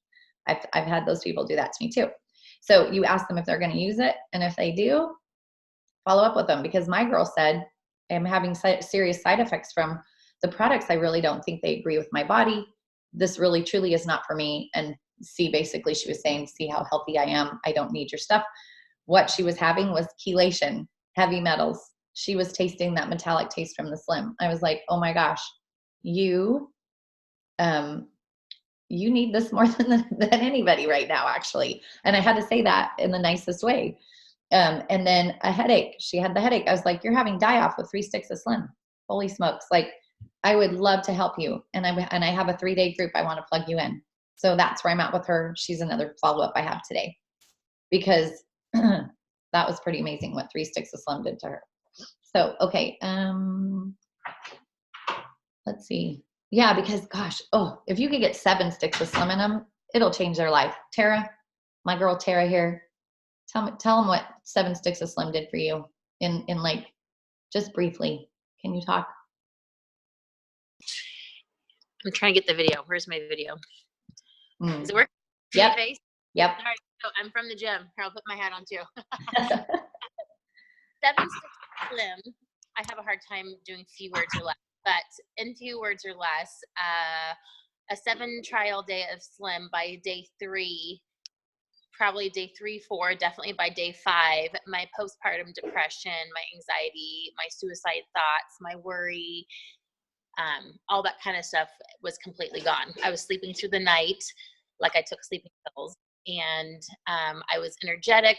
[SPEAKER 1] I've had those people do that to me too. So you ask them if they're going to use it. And if they do, follow up with them, because my girl said, I'm having serious side effects from the products. I really don't think they agree with my body. This really truly is not for me. And basically she was saying, see how healthy I am. I don't need your stuff. What she was having was chelation, heavy metals. She was tasting that metallic taste from the Slim. I was like, oh my gosh, you need this more than anybody right now, actually. And I had to say that in the nicest way. And then a headache. She had the headache. I was like, you're having die-off with 3 sticks of Slim. Holy smokes. Like, I would love to help you. And I have a 3-day group. I want to plug you in. So that's where I'm at with her. She's another follow-up I have today, because that was pretty amazing what 3 sticks of Slim did to her. So, okay. Let's see. Yeah, because gosh, if you could get 7 sticks of Slim in them, it'll change their life. Tara, my girl Tara here, tell them what 7 sticks of Slim did for you in like, just briefly. Can you talk?
[SPEAKER 4] I'm trying to get the video. Where's my video? Does it work?
[SPEAKER 1] Yep. Yep.
[SPEAKER 4] All right. So I'm from the gym. Here, I'll put my hat on too. 7 sticks of Slim. I have a hard time doing few words or less, but in few words or less, a 7 trial day of Slim by day 3, probably day 3, 4, definitely by day 5, my postpartum depression, my anxiety, my suicide thoughts, my worry, all that kind of stuff was completely gone. I was sleeping through the night like I took sleeping pills, and I was energetic.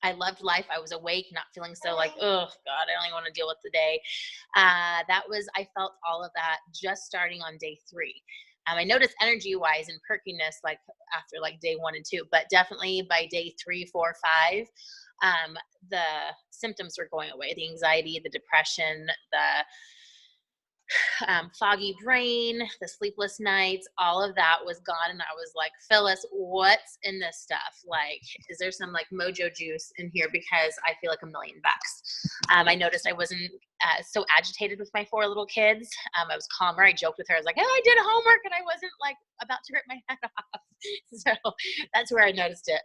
[SPEAKER 4] I loved life. I was awake, not feeling so like, oh God, I don't even want to deal with the day. I felt all of that just starting on day 3. I noticed energy-wise and perkiness like after like day 1 and 2, but definitely by day 3, 4, 5, the symptoms were going away. The anxiety, the depression, the foggy brain, the sleepless nights, all of that was gone. And I was like, Phyllis, what's in this stuff? Like, is there some like mojo juice in here? Because I feel like $1,000,000. I noticed I wasn't so agitated with my 4 little kids. I was calmer. I joked with her. I was like, oh, I did homework and I wasn't like about to rip my head off. So that's where I noticed it.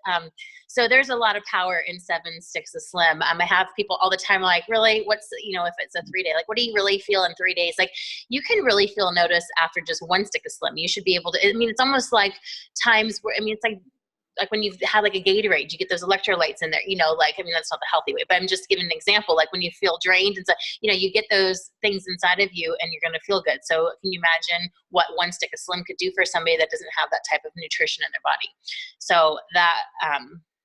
[SPEAKER 4] So there's a lot of power in 7 sticks of Slim. I have people all the time like, really, what's, if it's a 3-day, like, what do you really feel in 3 days? Like, you can really feel notice after just 1 stick of Slim. You should be able to, it's almost like times where, it's like when you've had like a Gatorade, you get those electrolytes in there, that's not the healthy way, but I'm just giving an example. Like when you feel drained and so, you get those things inside of you and you're going to feel good. So can you imagine what 1 stick of Slim could do for somebody that doesn't have that type of nutrition in their body? So that,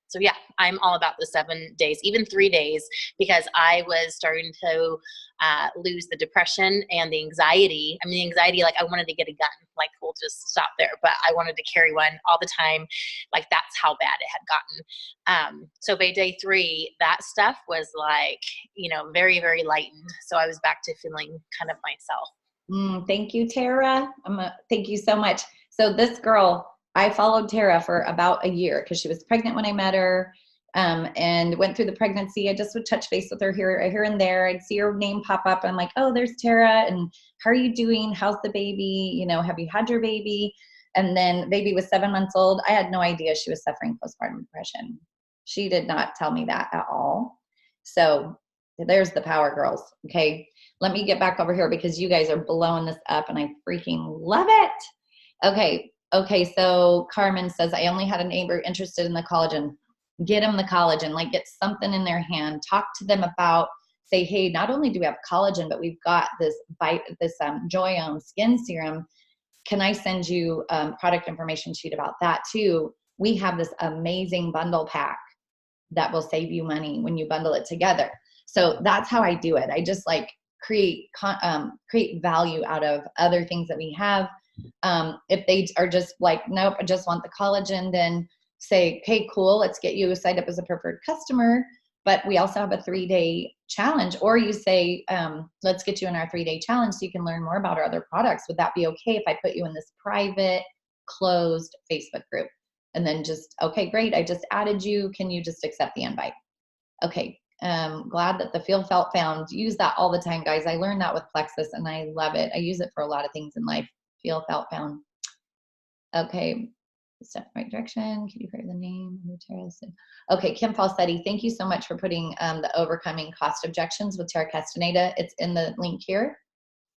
[SPEAKER 4] so yeah, I'm all about the 7 days, even 3 days, because I was starting to lose the depression and the anxiety. The anxiety, like I wanted to get a gun, like we'll just stop there, but I wanted to carry one all the time. Like that's how bad it had gotten. So by day 3, that stuff was like, very, very lightened. So I was back to feeling kind of myself.
[SPEAKER 1] Thank you, Tara. Thank you so much. So this girl, I followed Tara for about a year because she was pregnant when I met her, and went through the pregnancy. I just would touch base with her here and there. I'd see her name pop up. I'm like, oh, there's Tara. And how are you doing? How's the baby? Have you had your baby? And then baby was 7 months old. I had no idea she was suffering postpartum depression. She did not tell me that at all. So there's the power, girls. Okay. Let me get back over here because you guys are blowing this up and I freaking love it. Okay, so Carmen says, I only had a neighbor interested in the collagen. Get them the collagen, like get something in their hand. Talk to them about, say, hey, not only do we have collagen, but we've got this Joyome skin serum. Can I send you product information sheet about that too? We have this amazing bundle pack that will save you money when you bundle it together. So that's how I do it. I just like create value out of other things that we have. If they are just like, nope, I just want the collagen, then say, hey, cool, let's get you signed up as a preferred customer. But we also have a 3-day challenge, or you say, let's get you in our 3-day challenge so you can learn more about our other products. Would that be okay if I put you in this private, closed Facebook group? And then just, okay, great, I just added you. Can you just accept the invite? Okay. Glad that the Feel Felt Found. Use that all the time, guys. I learned that with Plexus and I love it. I use it for a lot of things in life. Feel Felt Found. Okay. Step in the right direction. Can you hear the name? Okay. Kim Falsetti, thank you so much for putting the overcoming cost objections with Tara Castaneda. It's in the link here.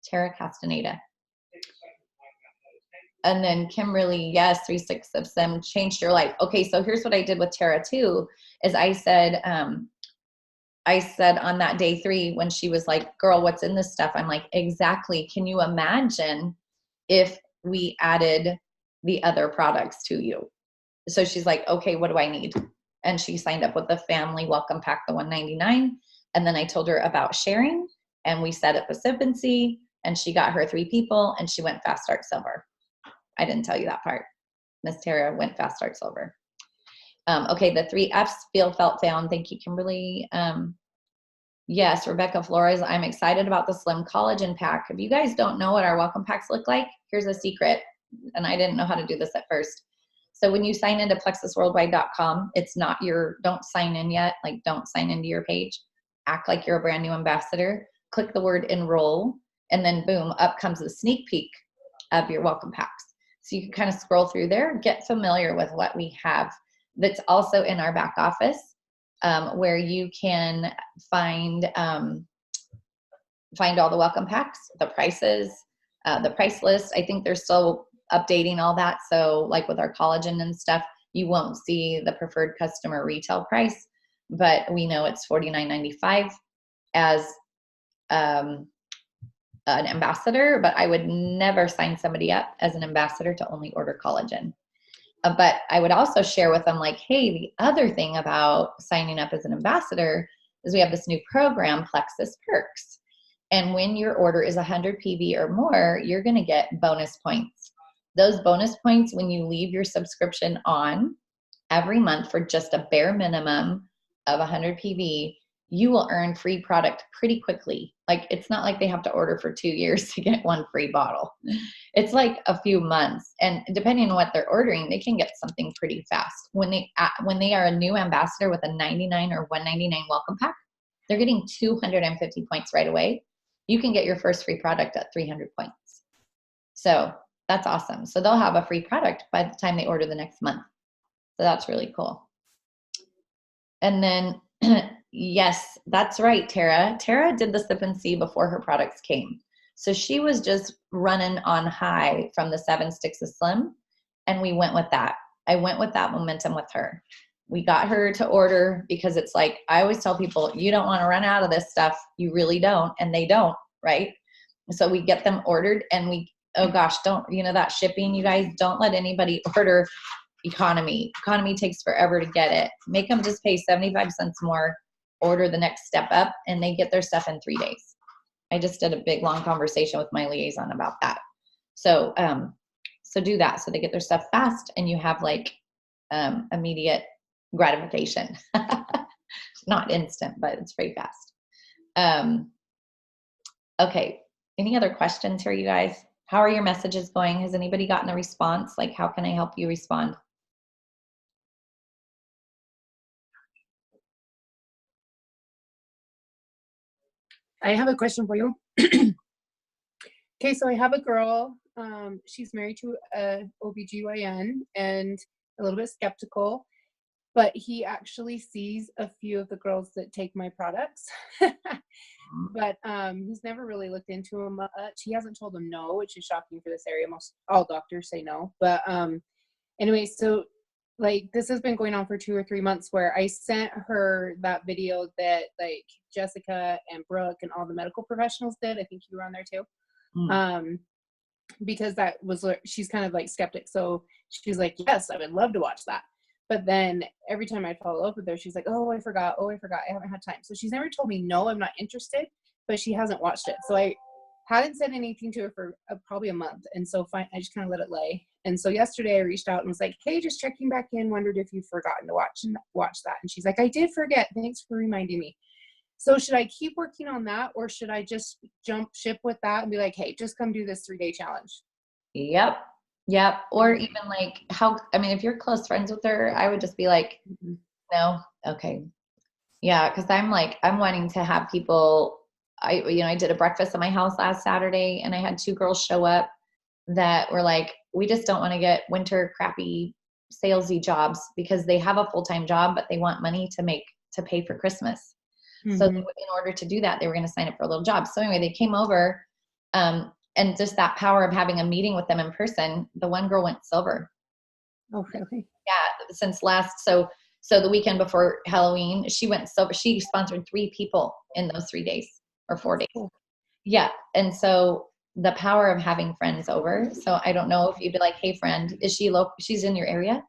[SPEAKER 1] Tara Castaneda. And then Kimberly, yes, 3 sticks of Slim changed your life. Okay. So here's what I did with Tara too, is I said on that day 3, when she was like, girl, what's in this stuff? I'm like, exactly. Can you imagine if we added the other products to you? So she's like, okay, what do I need? And she signed up with the family welcome pack, the $199. And then I told her about sharing and we set up a sippancy and she got her 3 people and she went Fast Start Silver. I didn't tell you that part. Miss Tara went Fast Start Silver. Okay, the 3 F's, Feel Felt Found. Thank you, Kimberly. Yes, Rebecca Flores, I'm excited about the Slim Collagen Pack. If you guys don't know what our welcome packs look like, here's a secret. And I didn't know how to do this at first. So when you sign into plexusworldwide.com, it's not don't sign in yet. Like don't sign into your page. Act like you're a brand new ambassador. Click the word enroll. And then boom, up comes a sneak peek of your welcome packs. So you can kind of scroll through there, get familiar with what we have. That's also in our back office, where you can find all the welcome packs, the prices, the price list. I think they're still updating all that. So like with our collagen and stuff, you won't see the preferred customer retail price, but we know it's $49.95 as an ambassador, but I would never sign somebody up as an ambassador to only order collagen. But I would also share with them like, hey, the other thing about signing up as an ambassador is we have this new program, Plexus Perks. And when your order is 100 PV or more, you're going to get bonus points. Those bonus points, when you leave your subscription on every month for just a bare minimum of 100 PV, you will earn free product pretty quickly. Like it's not like they have to order for 2 years to get 1 free bottle. It's like a few months, and depending on what they're ordering, they can get something pretty fast. When they are a new ambassador with a $99 or $199 welcome pack, they're getting 250 points right away. You can get your first free product at 300 points. So that's awesome. So they'll have a free product by the time they order the next month. So that's really cool. And then, yes, that's right, Tara. Tara did the Sip and See before her products came. So she was just running on high from the 7 Sticks of Slim, and we went with that. I went with that momentum with her. We got her to order because it's like, I always tell people, you don't want to run out of this stuff. You really don't. And they don't, right? So we get them ordered, and we, oh gosh, don't, that shipping, you guys, don't let anybody order economy. Economy takes forever to get it. Make them just pay 75 cents more, order the next step up, and they get their stuff in 3 days. I just did a big long conversation with my liaison about that. So, so do that. So they get their stuff fast, and you have like immediate gratification. Not instant, but it's very fast. Okay. Any other questions here, you guys? How are your messages going? Has anybody gotten a response? Like, how can I help you respond?
[SPEAKER 5] I have a question for you. Okay, so I have a girl. She's married to a OBGYN and a little bit skeptical, but he actually sees a few of the girls that take my products. But he's never really looked into them much. He hasn't told them no, which is shocking for this area. Most all doctors say no. But anyway, so like this has been going on for 2 or 3 months, where I sent her that video that like Jessica and Brooke and all the medical professionals did. I think you were on there too. Because that was, she's kind of like skeptic. So she's like, yes, I would love to watch that. But then every time I follow up with her, she's like, oh, I forgot. I haven't had time. So she's never told me, no, I'm not interested, but she hasn't watched it. So I hadn't said anything to her for probably a month. And so I just kind of let it lay. And so yesterday I reached out and was like, hey, just checking back in, wondered if you've forgotten to watch that. And she's like, I did forget. Thanks for reminding me. So should I keep working on that, or should I just jump ship with that and be like, hey, just come do this 3-day challenge?
[SPEAKER 1] Yep. Or even like if you're close friends with her, I would just be like, no. Okay. Yeah. Cause I'm wanting to have people, I did a breakfast at my house last Saturday, and I had 2 girls show up that were like, we just don't want to get winter crappy salesy jobs, because they have a full-time job, but they want money to pay for Christmas. So in order to do that, they were going to sign up for a little job. So anyway, they came over, and just that power of having a meeting with them in person, the one girl went silver.
[SPEAKER 5] Okay.
[SPEAKER 1] Yeah. Since so the weekend before Halloween, she went silver. She sponsored 3 people in those 3 days or 4 days.
[SPEAKER 5] Cool.
[SPEAKER 1] Yeah. And so the power of having friends over. So I don't know if you'd be like, hey friend, is she local? She's in your area?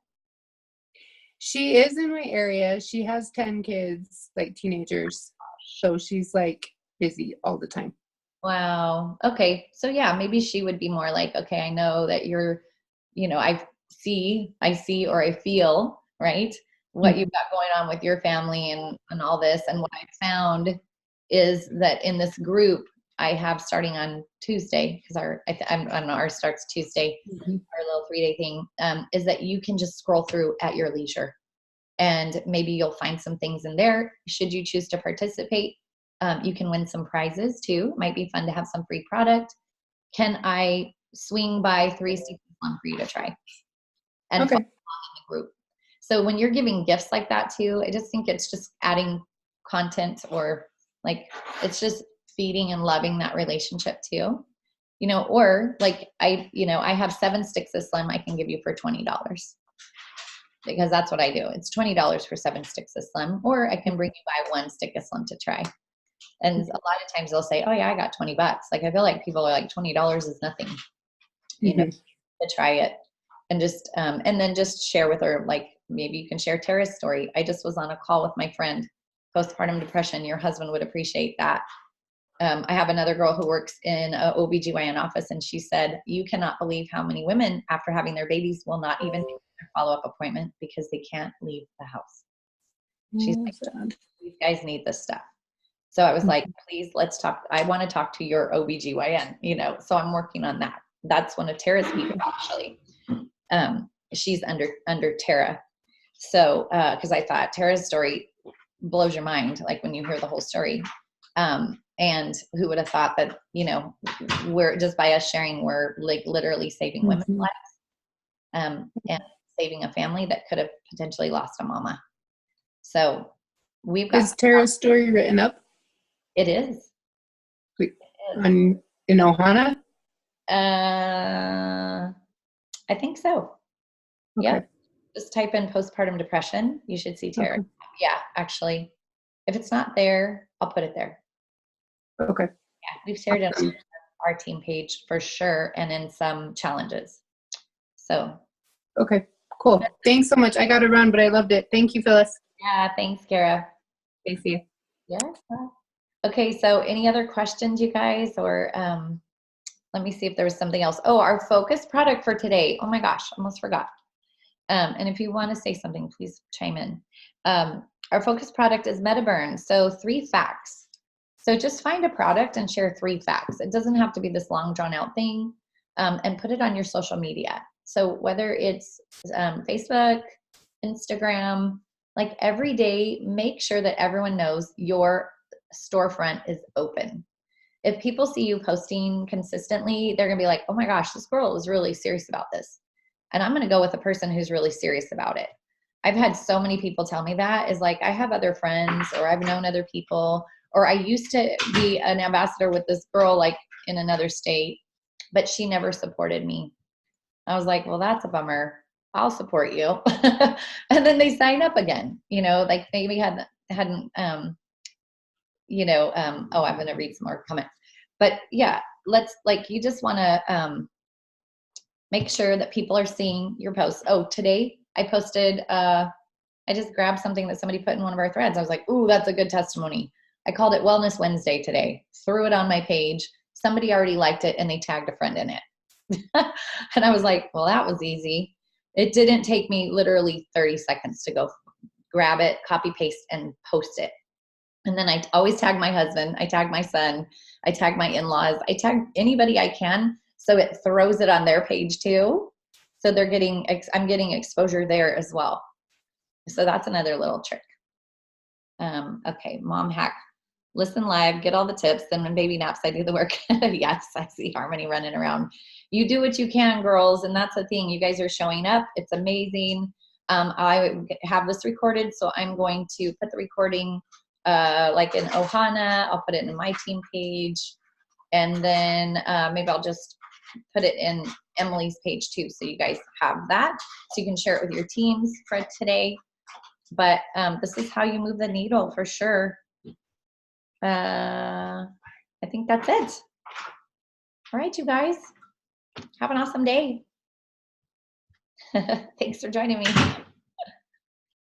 [SPEAKER 5] She is in my area. She has 10 kids, like teenagers. So she's like busy all the time.
[SPEAKER 1] Wow. Okay. So yeah, maybe she would be more like, okay, I know that you're, I see, or I feel, right, what you've got going on with your family and all this. And what I found is that in this group I have starting on Tuesday, because ours starts Tuesday, our little 3-day thing, is that you can just scroll through at your leisure. And maybe you'll find some things in there. Should you choose to participate, you can win some prizes too. Might be fun to have some free product. Can I swing by 3 sticks for you to try? And follow along in the group. So when you're giving gifts like that too, I just think it's just adding content, or like it's just feeding and loving that relationship too. Or like I have 7 sticks of Slim I can give you for $20. Because that's what I do. It's $20 for 7 sticks of Slim, or I can bring you by 1 stick of Slim to try. And a lot of times they'll say, oh yeah, I got $20. Like, I feel like people are like, $20 is nothing, to try it. And just, and then just share with her, like, maybe you can share Tara's story. I just was on a call with my friend, postpartum depression. Your husband would appreciate that. I have another girl who works in a OBGYN office, and she said, you cannot believe how many women after having their babies will not even make their follow-up appointment because they can't leave the house. She's like, you guys need this stuff. So I was like, please, let's talk. I want to talk to your OBGYN, so I'm working on that. That's one of Tara's people, actually. She's under Tara. So, cause I thought Tara's story, blows your mind, like when you hear the whole story. And who would have thought that, you know, we're just by us sharing, we're like literally saving women's lives, and saving a family that could have potentially lost a mama. So we've got.
[SPEAKER 5] Is Tara's story written up?
[SPEAKER 1] It is.
[SPEAKER 5] In Ohana?
[SPEAKER 1] I think so.
[SPEAKER 5] Okay.
[SPEAKER 1] Yeah. Just type in postpartum depression. You should see Tara.
[SPEAKER 5] Okay.
[SPEAKER 1] Yeah, actually, if it's not there, I'll put it there.
[SPEAKER 5] Okay.
[SPEAKER 1] Yeah, we've shared it on our team page for sure, and in some challenges. So.
[SPEAKER 5] Okay, cool. Thanks so much. I got to run, but I loved it. Thank you, Phyllis.
[SPEAKER 1] Yeah, thanks, Kara.
[SPEAKER 5] Thanks, you.
[SPEAKER 1] Yeah. Okay, so any other questions, you guys? Or let me see if there was something else. Oh, our focus product for today. Oh my gosh, almost forgot. And if you want to say something, please chime in. Our focus product is MetaBurn. So 3 facts. So just find a product and share 3 facts. It doesn't have to be this long drawn out thing, and put it on your social media. So whether it's Facebook, Instagram, like every day, make sure that everyone knows your storefront is open. If people see you posting consistently, they're going to be like, oh my gosh, this girl is really serious about this. And I'm going to go with a person who's really serious about it. I've had so many people tell me that, is like, I have other friends, or I've known other people, or I used to be an ambassador with this girl like in another state, but she never supported me. I was like, well, that's a bummer. I'll support you. And then they sign up again, you know, like maybe hadn't, oh, I'm going to read some more comments, but yeah, you just want to, make sure that people are seeing your posts. Oh, today I posted, I just grabbed something that somebody put in one of our threads. I was like, ooh, that's a good testimony. I called it Wellness Wednesday today, threw it on my page. Somebody already liked it and they tagged a friend in it. And I was like, well, that was easy. It didn't take me literally 30 seconds to go grab it, copy paste, and post it. And then I always tag my husband, I tag my son, I tag my in-laws, I tag anybody I can, so it throws it on their page too. So I'm getting exposure there as well. So that's another little trick. Okay, mom hack. Listen live, get all the tips, then when baby naps, I do the work. Yes, I see Harmony running around. You do what you can, girls, and that's the thing. You guys are showing up. It's amazing. I have this recorded, so I'm going to put the recording like in Ohana. I'll put it in my team page, and then maybe I'll just put it in Emily's page too, so you guys have that, so you can share it with your teams for today. But this is how you move the needle for sure. I think that's it. All right, you guys, have an awesome day. Thanks for joining me.